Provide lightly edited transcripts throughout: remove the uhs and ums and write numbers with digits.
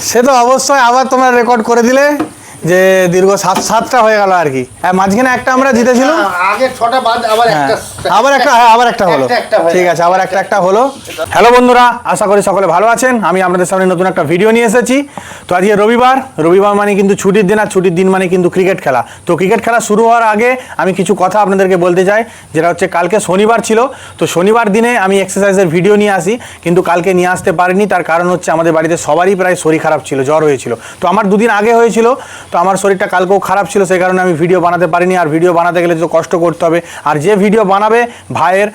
সে তো অবশ্যই আবার তোমরা রেকর্ড করে দিলে যে দীর্ঘ 7টা হয়ে গেল আর কি। মাঝখানে একটা আমরা জিতেছিলাম, আবার একটা হলো। ঠিক আছে, আবার একটা হলো। হ্যালো বন্ধুরা, আশা করি সকলে ভালো আছেন। আমি আপনাদের সামনে নতুন একটা ভিডিও নিয়ে এসেছি। তো আজকে রবিবার মানে কিন্তু ছুটির দিন, আর ছুটির দিন মানে কিন্তু ক্রিকেট খেলা। তো ক্রিকেট খেলা শুরু হওয়ার আগে আমি কিছু কথা আপনাদেরকে বলতে চাই, যেটা হচ্ছে কালকে শনিবার ছিল। তো শনিবার দিনে আমি এক্সারসাইজের ভিডিও নিয়ে আসি, কিন্তু কালকে নিয়ে আসতে পারিনি। তার কারণ হচ্ছে আমাদের বাড়িতে সবারই প্রায় শরীর খারাপ ছিল, জ্বর হয়েছিল। তো আমার দুদিন আগে হয়েছিল, তো আমার শরীরটা কালকেও খারাপ ছিল, সেই কারণে আমি ভিডিও বানাতে পারিনি। আর ভিডিও বানাতে গেলে তো কষ্ট করতে হবে, আর যে ভিডিও বানাবে ভাইয়ের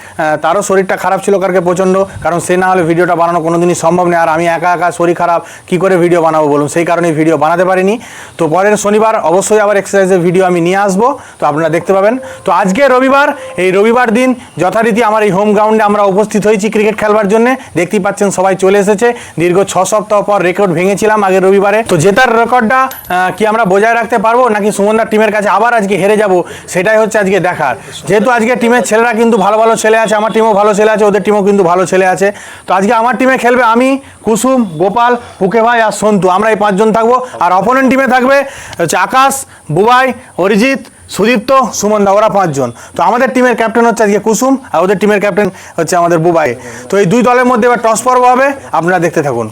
তারও শরীরটা খারাপ ছিল কালকে প্রচণ্ড, কারণ সে না হলে ভিডিওটা বানানো কোনোদিনই সম্ভব নয়। আর আমি একা শরীর খারাপ, কি করে ভিডিও বানাবো বলুন? সেই কারণে ভিডিও বানাতে পারিনি। তো পরের শনিবার অবশ্যই আবার এক্সারসাইজের ভিডিও আমি নিয়ে আসবো, তো আপনারা দেখতে পাবেন। তো আজকে রবিবার, এই রবিবার দিন যথারীতি আমার এই হোম গ্রাউন্ডে আমরা উপস্থিত হয়েছি ক্রিকেট খেলবার জন্য। দেখতেই পাচ্ছেন সবাই চলে এসেছে। দীর্ঘ 6 সপ্তাহ পর রেকর্ড ভেঙেছিলাম আগের রবিবারে। তো জেতার রেকর্ডটা কি আমরা বজায় রাখতে পারবো, নাকি সুমনদার টিমের কাছে আবার আজকে হেরে যাব, সেটাই হচ্ছে আজকে দেখার। যেহেতু আজকে টিমের ছেলেরা কিন্তু ভালো ভালো ছেলে আছে, আমার টিমও ভালো ছেলে আছে, ওদের টিমও কিন্তু ভালো ছেলে আছে। তো আজকে আমার টিমে খেলবে আমি, কুসুম, গোপাল, পুকে ভাই আর সন্তু, আমরা এই 5 জন থাকবো। আর অপোনেন্ট টিমে থাকবে হচ্ছে আকাশ, বুবাই, অরিজিৎ, সুদীপ্ত, সুমনদা, ওরা 5 জন। তো আমাদের টিমের ক্যাপ্টেন হচ্ছে আজকে কুসুম, আর ওদের টিমের ক্যাপ্টেন হচ্ছে আমাদের বুবাই। তো এই 2 দলের মধ্যে এবার টস পর্ব হবে, আপনারা দেখতে থাকুন।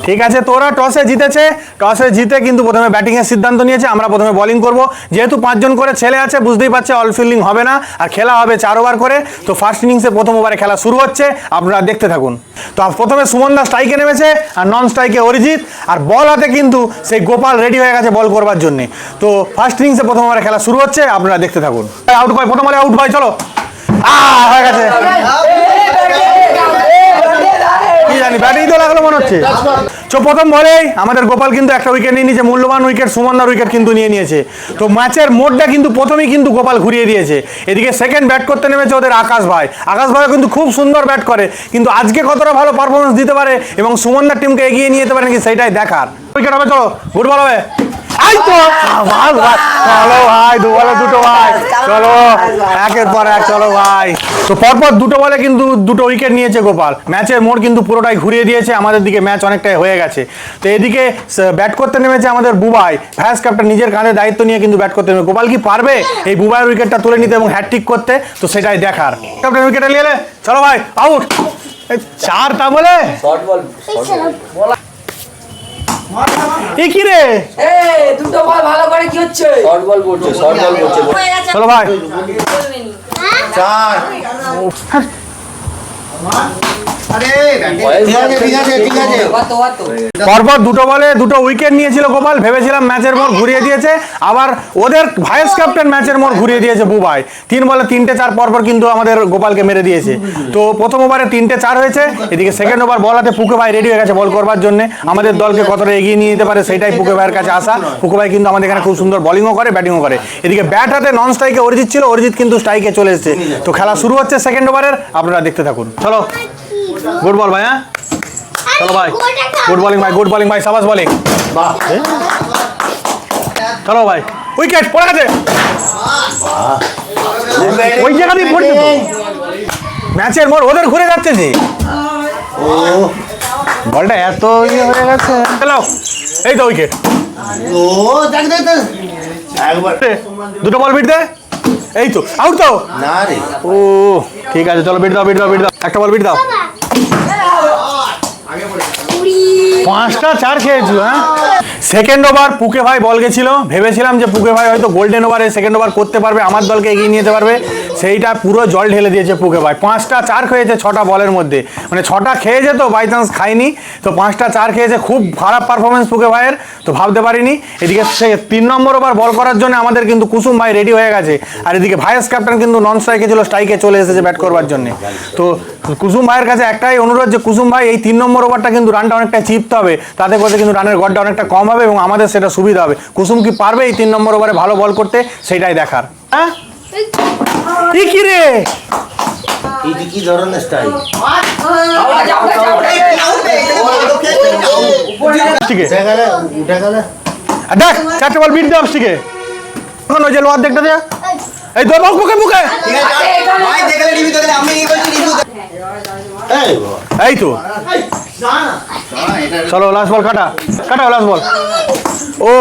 ঠিক আছে, তোরা টসে জিতেছে, টসে জিতে কিন্তু প্রথমে ব্যাটিংয়ের সিদ্ধান্ত নিয়েছে। আমরা প্রথমে বোলিং করব, যেহেতু 5 জন করে ছেলে আছে, বুঝতেই পারছে অল ফিল্ডিং হবে না, আর খেলা হবে 4 ওভার করে। তো ফার্স্ট ইনিংসে প্রথম ওভারে খেলা শুরু হচ্ছে, আপনারা দেখতে থাকুন। তো প্রথমে সুমনদা স্ট্রাইকে নেমেছে, আর নন স্ট্রাইকে অরিজিৎ, আর বল হাতে কিন্তু সেই গোপাল রেডি হয়ে গেছে বল করবার জন্য। তো ফার্স্ট ইনিংসে প্রথম ওভারে খেলা শুরু হচ্ছে, আপনারা দেখতে থাকুন। আউট ভাই, প্রথম বলে আউট ভাই, চলো। হয়ে গেছে, কি জানি ব্যাটিং তো লাগলো মনে হচ্ছে। প্রথম বলেই আমাদের গোপাল কিন্তু একটা উইকেট নিয়ে নিয়েছে, মূল্যবান উইকেট, সুমনদার উইকেট কিন্তু নিয়ে নিয়েছে। তো ম্যাচের মোডটা কিন্তু প্রথমেই কিন্তু গোপাল ঘুরিয়ে দিয়েছে। এদিকে সেকেন্ড ব্যাট করতে নেমেছে ওদের আকাশ ভাই কিন্তু খুব সুন্দর ব্যাট করে, কিন্তু আজকে কতটা ভালো পারফরমেন্স দিতে পারে এবং সুমনদার টিমকে এগিয়ে নিয়ে যেতে পারে নাকি সেটাই দেখার। উইকেট হবে, চলো গুড বল হবে। চলো ভাই, 2 বলে 2 ভাই, চলো একের পর এক, চলো ভাই। তো পরপর 2 বলে কিন্তু 2 উইকেট নিয়েছে গোপাল। ম্যাচের মোড় কিন্তু পুরোটাই ঘুরিয়ে দিয়েছে, আমাদের দিকে ম্যাচ অনেকটাই হয়ে গেছে। তো এদিকে ব্যাট করতে নেমেছে আমাদের বুবাই, ভাইস ক্যাপ্টেন, নিজের কাঁধে দায়িত্ব নিয়ে কিন্তু ব্যাট করতে নেমে। গোপাল কি পারবে এই বুবাইয়ের উইকেটটা তুলে নিতে এবং হ্যাটট্রিক করতে? তো সেটাই দেখার। ক্যাপ্টেন উইকেটে নিয়ে এলে, চলো ভাই আউট। 4 তা বলে কি রে, দুটো বল ভালো করে কি হচ্ছে, শর্ট বল করছে, চলো ভাই 4। পরপর 2 বলে 2 উইকেট নিয়েছিল গোপাল। ভেবেছিলাম ম্যাচের মোড় ঘুরিয়ে দিয়েছে, আবার ওদের ভাইস ক্যাপ্টেন ম্যাচের মোড় ঘুরিয়ে দিয়েছে বুবাই। 3 বলে 3টে 4 পরপর কিন্তু আমাদের গোপালকে মেরে দিয়েছে। তো প্রথম ওভারে 3টে 4 হয়েছে। এদিকে সেকেন্ড ওভার বল হাতে পুকে ভাই রেডি হয়ে গেছে বল করবার জন্য। আমাদের দলকে কতটা এগিয়ে নিয়ে যেতে পারে সেটাই পুকে ভাইয়ের কাছে আসা। পুকে ভাই কিন্তু আমাদের এখানে খুব সুন্দর বলিংও করে, ব্যাটিংও করে। এদিকে ব্যাট হাতে নন স্ট্রাইকে অরিজিৎ ছিল, অরিজিৎ কিন্তু স্ট্রাইকে চলে এসেছে। তো খেলা শুরু হচ্ছে সেকেন্ড ওভারের, আপনারা দেখতে থাকুন। চলো গুড বল ভাই, হ্যাঁ চলো ভাই, গুড বোলিং ভাই, গুড বোলিং ভাই, সাবাস বোলিং। চলো ভাই, উইকেট পড়ে গেছে, ওই জায়গাতেই পড়ছে তো। ম্যাচের মোড় ওদের ঘুরে যাচ্ছে যে, বলটা এত ইয়ে হয়ে গেছে। চলো এই তো উইকেট, 2 বল বিট দে, এই তো আউট তো না রে। ও ঠিক আছে, চলো বিট দাও, একটা বল বিট দাও। 5টা 4 খেয়েছো। হ্যাঁ, সেকেন্ড ওভার পুকে ভাই বল গেছিল, ভেবেছিলাম যে পুকে ভাই হয়তো গোল্ডেন ওভারে সেকেন্ড ওভার করতে পারবে, আমার দলকে এগিয়ে নিয়ে যেতে পারবে। সেইটা পুরো জল ঢেলে দিয়েছে পুকে ভাই। 5টা 4 খেয়েছে 6টা বলের মধ্যে, মানে 6টা খেয়ে যেত, বাই চান্স খায়নি। তো 5টা 4 খেয়েছে, খুব খারাপ পারফরমেন্স পুকে ভাইয়ের, তো ভাবতে পারিনি। এদিকে 3 নম্বর ওভার বল করার জন্য আমাদের কিন্তু কুসুম ভাই রেডি হয়ে গেছে, আর এদিকে ভাইস ক্যাপ্টেন কিন্তু নন স্ট্রাইকে ছিল, স্ট্রাইকে চলে এসেছে ব্যাট করবার জন্য। তো কুসুম ভাইয়ের কাছে একটাই অনুরোধ যে কুসুম ভাই এই 3 নম্বর ওভারটা কিন্তু রানটা অনেকটা চিপতে হবে, তাতে করে কিন্তু রানের গড়টা অনেকটা কম হবে এবং আমাদের সেটা সুবিধা হবে। কুসুম কি পারবে এই 3 নম্বর ওভারে ভালো বল করতে, সেটাই দেখার। হ্যাঁ কি রে, এটা কি ধরনের স্টাইল? ঠিক আছে আর দেখ 4টে বল বিট দে অফস্টিকে এখন ওই যে লোয়ার দেখতে দে এই দো বল মুখে মুখে ভাই দেখলে টিভি দেখলে আমি এই বলছি রিভিউ এই এই তো চলো লাস্ট বল কাটা লাস্ট বল ও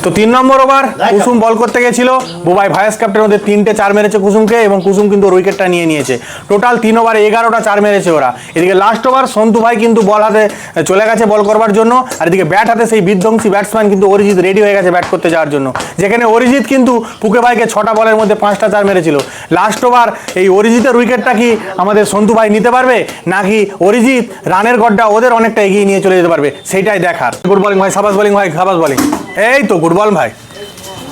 তো 3 নম্বর ওভার কুসুম বল করতে গেছিল বুবাই ভাইস ক্যাপ্টেন ওদের 3টে 4 মেরেছে কুসুমকে এবং কুসুম কিন্তু উইকেটটা নিয়ে নিয়েছে টোটাল 3 ওভারে 11টা 4 মেরেছে ওরা এদিকে লাস্ট ওভার সন্তু ভাই কিন্তু বল হাতে চলে গেছে বল করবার জন্য আর এদিকে ব্যাট হাতে সেই বিধ্বংসী ব্যাটসম্যান কিন্তু অরিজিৎ রেডি হয়ে গেছে ব্যাট করতে যাওয়ার জন্য যেখানে অরিজিৎ কিন্তু পুকে ভাইকে 6টা বলের মধ্যে 5টা 4 মেরেছিল লাস্ট ওভার এই অরিজিতের উইকেটটা কি আমাদের সন্তু ভাই নিতে পারবে নাকি অরিজিৎ রানের গড়টা ওদের অনেকটা এগিয়ে নিয়ে চলে যেতে পারবে সেইটাই দেখার গুড বলিং ভাই সাবাস বলিং ভাই সাবাস বলিং এই তো গুড বল ভাই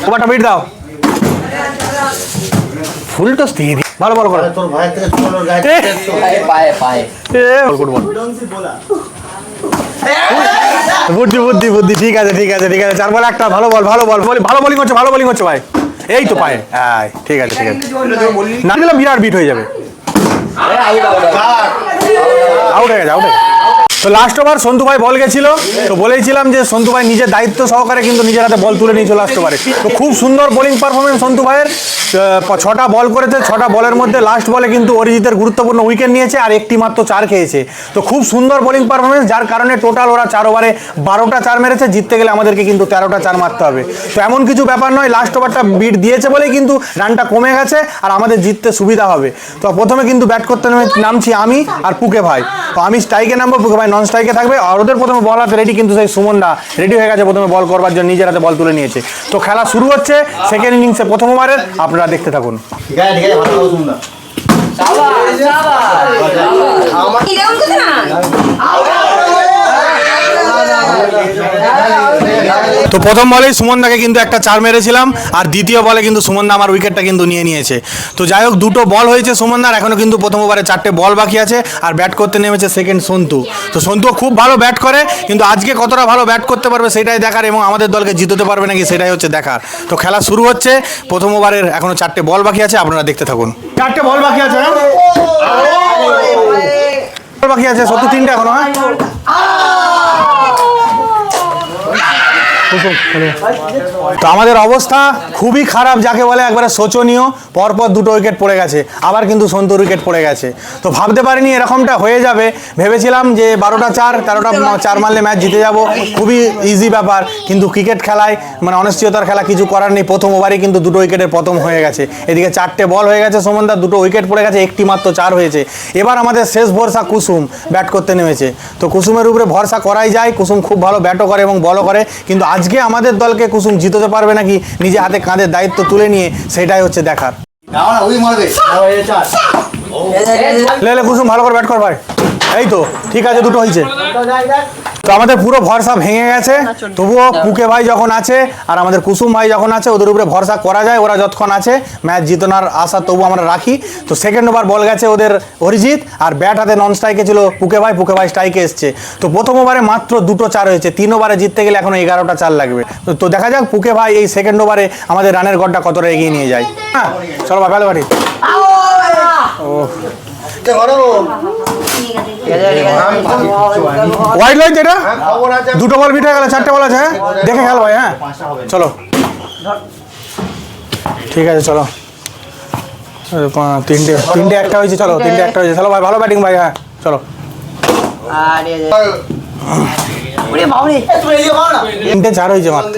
ওভারটা বিট দাও ফুল টস দিয়ে দি ভালো বল করো তোর ভাই থেকে ছোটর গায়ে পায়ে এ গুড বল বুদ্ধি ঠিক আছে 4 বল একটা ভালো বল ভালো বোলিং হচ্ছে ভাই এই তো পায়ে হ্যাঁ ঠিক আছে না দিলাম বিরাট বিট হয়ে যাবে আউট হয়ে গেছে তো লাস্ট ওভার সন্তু ভাই বল গেছিল তো বলেছিলাম যে সন্তু ভাই নিজের দায়িত্ব সহকারে কিন্তু নিজের হাতে বল তুলে নিয়েছিল লাস্ট ওভারে তো খুব সুন্দর বোলিং পারফরমেন্স সন্তু ভাইয়ের 6টা বল করেছে 6টা বলের মধ্যে লাস্ট বলে কিন্তু অরিজিতের গুরুত্বপূর্ণ উইকেট নিয়েছে আর একটি মাত্র 4 খেয়েছে তো খুব সুন্দর বোলিং পারফরমেন্স যার কারণে টোটাল ওরা 4 ওভারে 12টা 4 মেরেছে জিততে গেলে আমাদেরকে কিন্তু 13টা 4 মারতে হবে তো এমন কিছু ব্যাপার নয় লাস্ট ওভারটা বিট দিয়েছে বলেই কিন্তু রানটা কমে গেছে আর আমাদের জিততে সুবিধা হবে তো প্রথমে কিন্তু ব্যাট করতে নামছি আমি আর পুকে ভাই তো আমি স্ট্রাইকে নামবো পুকে ভাই নন স্ট্রাইকে থাকবে আর ওদের প্রথমে বল হাতে রেডি কিন্তু সেই সুমন দা রেডি হয়ে গেছে প্রথমে বল করবার জন্য নিজের হাতে বল তুলে নিয়েছে তো খেলা শুরু হচ্ছে সেকেন্ড ইনিংসে প্রথম ওভারের আপনারা দেখতে থাকুন ঠিক আছে ভালো সুন্দর তো প্রথম বলেই সুমন দাকে কিন্তু একটা 4 মেরেছিলাম আর দ্বিতীয় বলে কিন্তু সুমন দা আমার উইকেটটা কিন্তু নিয়ে নিয়েছে তো যাই হোক দুটো বল হয়েছে সুমন দার এখনো কিন্তু প্রথম ওভারে 4টে বল বাকি আছে আর ব্যাট করতে নেমেছে সেকেন্ড সন্তু তো সন্তু খুব ভালো ব্যাট করে কিন্তু আজকে কতটা ভালো ব্যাট করতে পারবে সেটাই দেখার এবং আমাদের দলকে জিততে পারবে নাকি সেটাই হচ্ছে দেখার তো খেলা শুরু হচ্ছে প্রথম ওভারের এখনো 4টে বল বাকি আছে আপনারা দেখতে থাকুন 4টে বল বাকি আছে বাকি আছে সত্যি 3টে এখনো তো আমাদের অবস্থা খুবই খারাপ যাকে বলে একবারে শোচনীয় পরপর 2টো উইকেট পড়ে গেছে আবার কিন্তু সন্তুর উইকেট পড়ে গেছে তো ভাবতে পারিনি এরকমটা হয়ে যাবে ভেবেছিলাম যে 12টা 4 13টা 4 মারলে ম্যাচ জিতে যাব খুবই ইজি ব্যাপার কিন্তু ক্রিকেট খেলায় মানে অনিশ্চয়তার খেলা কিছু করার নেই প্রথম ওভারে কিন্তু 2টো উইকেটের পতন হয়ে গেছে এদিকে 4টে বল হয়ে গেছে সুমনদার 2টো উইকেট পড়ে গেছে একটি মাত্র 4 হয়েছে এবার আমাদের শেষ ভরসা কুসুম ব্যাট করতে নেমেছে তো কুসুমের উপরে ভরসা করাই যায় কুসুম খুব ভালো ব্যাটও করে এবং বলও করে কিন্তু আজকে আমাদের দলকে কুসুম জিততে পারবে নাকি নিজে হাতে কাঁধের দায়িত্ব তুলে নিয়ে সেটাই হচ্ছে দেখার ওই মারবে লে কুসুম ভালো করে ব্যাট কর ভাই এই তো ঠিক আছে 2টো হয়েছে তো আমাদের পুরো ভরসা ভেঙে গেছে তবুও পুকে ভাই যখন আছে আর আমাদের কুসুম ভাই যখন আছে ওদের উপরে ভরসা করা যায় ওরা যতক্ষণ আছে ম্যাচ জিতানোর আশা তবু আমরা রাখি তো সেকেন্ড ওভার বল গেছে ওদের অরিজিৎ আর ব্যাট হাতে নন স্ট্রাইকে ছিল পুকে ভাই স্ট্রাইকে এসছে তো প্রথম ওভারে মাত্র 2টো 4 হয়েছে 3 ওভারে জিততে গেলে এখনো 11টা 4 লাগবে তো দেখা যাক পুকে ভাই এই সেকেন্ড ওভারে আমাদের রানের গড়টা কতটা এগিয়ে নিয়ে যায় হ্যাঁ চলো ভাই ভালো বাড়ি ও ওয়াইড লাইন এটা 2টো বল বিট হয়ে গেল 4টে বল আছে হ্যাঁ দেখে খেল ভাই হ্যাঁ চলো ঠিক আছে চলো 3টে একটা হয়েছে চলো 3টে একটা হয়েছে চলো ভাই ভালো ব্যাটিং ভাই হ্যাঁ চলো 3টে 4 হয়েছে মাত্র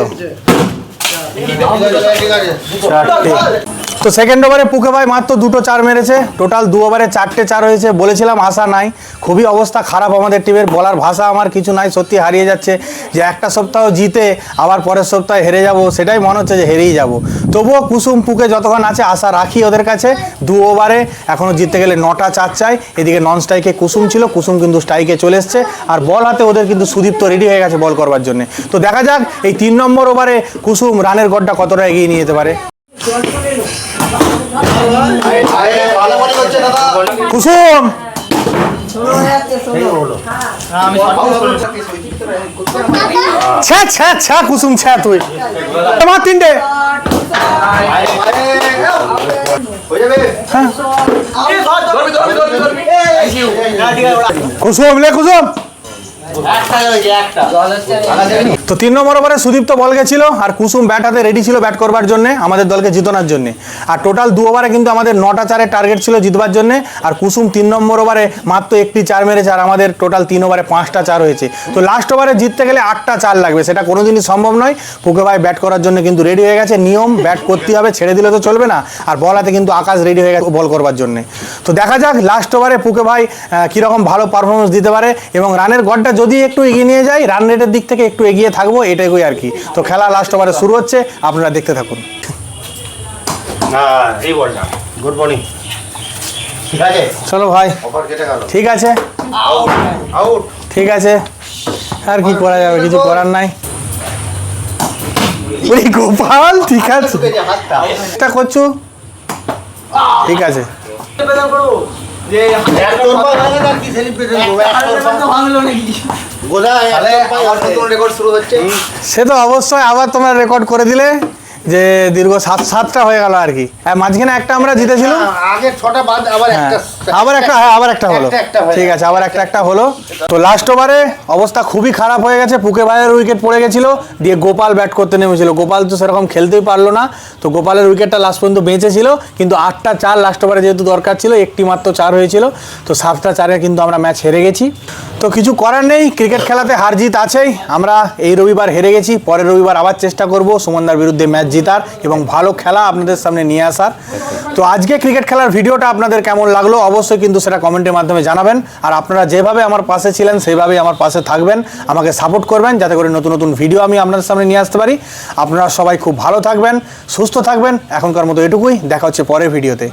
তো সেকেন্ড ওভারে পুকে ভাই মাত্র 2টো 4 মেরেছে টোটাল 2 ওভারে 4টে 4 হয়েছে বলেছিলাম আশা নাই খুবই অবস্থা খারাপ আমাদের টিমের বলার ভাষা আমার কিছু নাই সত্যি হারিয়ে যাচ্ছে যে একটা সপ্তাহ জিতে আবার পরের সপ্তাহে হেরে যাব সেটাই মনে হচ্ছে যে হেরেই যাব তবুও কুসুম পুকে যতক্ষণ আছে আশা রাখি ওদের কাছে 2 ওভারে এখনও জিততে গেলে 9টা 4 চাই এদিকে নন স্ট্রাইকে কুসুম ছিল কুসুম কিন্তু স্ট্রাইকে চলে এসছে আর বল হাতে ওদের কিন্তু সুদীপ্ত রেডি হয়ে গেছে বল করবার জন্য তো দেখা যাক এই 3 নম্বর ওভারে কুসুম রানের গড়টা কতটা এগিয়ে নিয়ে যেতে পারে কুসুম কুসুম তুই তোমার 3টে কুসুম লে কুসুম তো 3 নম্বর ওভারে সুদীপ্ত বল গেছিল আর কুসুম ব্যাট হাতে রেডি ছিল ব্যাট করবার জন্য আমাদের দলকে জিতানোর জন্য। আর টোটাল 2 ওভারে কিন্তু আমাদের 9টা 4-এর টার্গেট ছিল জিতবার জন্য। আর কুসুম 3 নম্বর ওভারে মাত্র একটি 4 মেরেছে আর আমাদের টোটাল 3 ওভারে 5টা 4 হয়েছে। তো লাস্ট ওভারে জিততে গেলে 8টা 4 লাগবে, সেটা কোনোদিনই সম্ভব নয়। পুকে ভাই ব্যাট করার জন্য কিন্তু রেডি হয়ে গেছে, নিয়ম ব্যাট করতে হবে, ছেড়ে দিলে তো চলবে না। আর বল হাতে কিন্তু আকাশ রেডি হয়ে গেছে বল করবার জন্য। তো দেখা যাক লাস্ট ওভারে পুকে ভাই কীরকম ভালো পারফরমেন্স দিতে পারে এবং রানের গড়টা যদি একটু এগিয়ে নিয়ে যায়, রান রেটের দিক থেকে একটু এগিয়ে থাকবো, এটাই আর কি। তো খেলা লাস্ট ওভারে শুরু হচ্ছে, আপনারা দেখতে থাকুন। এই বলটা গুড মর্নিং। ঠিক আছে, চলো ভাই, ওভার কেটে গেল। ঠিক আছে আউট। ঠিক আছে, আর কি করা যাবে, কিছু করার নাই। ওই গোপাল, ঠিক আছে হাতটা চেষ্টা করছো, ঠিক আছে। রেকর্ড শুরু হচ্ছে। সে তো অবশ্যই আবার তোমরা রেকর্ড করে দিলে যে দীর্ঘ 7টা হয়ে গেল আর কি। মাঝখানে একটা আমরা জিতেছিলাম, আগে 6টা বাদ আবার একটা আবার একটা হলো, ঠিক আছে আবার একটা হলো। তো লাস্ট ওভারে অবস্থা খুবই খারাপ হয়ে গেছে, পুকে ভাইয়ের উইকেট পড়ে গেছিল, দিয়ে গোপাল ব্যাট করতে নেমেছিল। গোপাল তো সেরকম খেলতেই পারলো না, তো গোপালের উইকেটটা লাস্ট পর্যন্ত বেঁচেছিল, কিন্তু 8টা 4 লাস্ট ওভারে যেহেতু দরকার ছিল, একটি মাত্র 4 হয়েছিল। তো 7টা 4-এ কিন্তু আমরা ম্যাচ হেরে গেছি। তো কিছু করার নেই, ক্রিকেট খেলাতে হার জিত আছেই। আমরা এই রবিবার হেরে গেছি, পরের রবিবার আবার চেষ্টা করব সুমনদার বিরুদ্ধে ম্যাচ জিতার এবং ভালো খেলা আপনাদের সামনে নিয়ে আসার। তো আজকে ক্রিকেট খেলার ভিডিওটা আপনাদের কেমন লাগলো অবশ্যই কিন্তু সেটা কমেন্টের মাধ্যমে জানাবেন। আর আপনারা যেভাবে আমার পাশে ছিলেন সেইভাবেই আমার পাশে থাকবেন, আমাকে সাপোর্ট করবেন, যাতে করে নতুন নতুন ভিডিও আমি আপনাদের সামনে নিয়ে আসতে পারি। আপনারা সবাই খুব ভালো থাকবেন, সুস্থ থাকবেন। এখনকার মতো এটুকুই, দেখা হচ্ছে পরের ভিডিওতে।